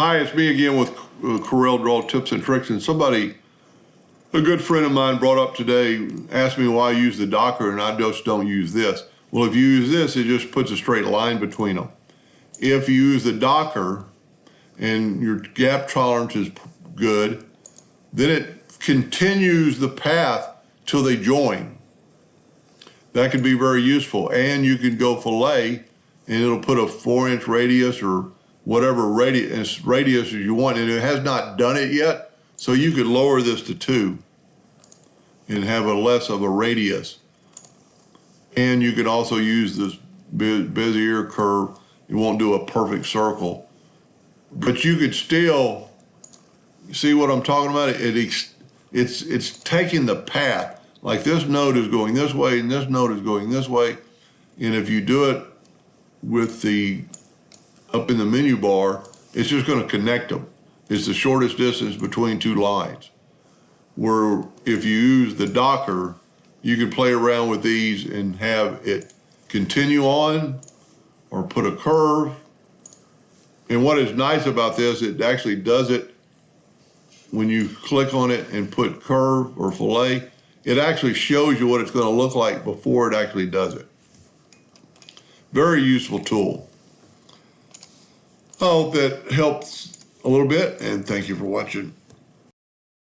Hi, it's me again with Corel Draw Tips and Tricks, and a good friend of mine brought up today, asked me why I use the Docker and I just don't use this. Well, if you use this, it just puts a straight line between them. If you use the Docker and your gap tolerance is good, then it continues the path till they join. That could be very useful. And you can go fillet and it'll put a 4-inch radius or whatever radius you want, and it has not done it yet, so you could lower this to 2 and have a less of a radius. And you could also use this Bezier curve. It won't do a perfect circle, but you could still see what I'm talking about. It's taking the path, like this node is going this way and this node is going this way, and if you do it with the up in the menu bar, it's just going to connect them. It's the shortest distance between two lines. Where if you use the Docker, you can play around with these and have it continue on or put a curve. And what is nice about this, it actually does it when you click on it and put curve or fillet, it actually shows you what it's going to look like before it actually does it. Very useful tool. I hope that helps a little bit, and thank you for watching.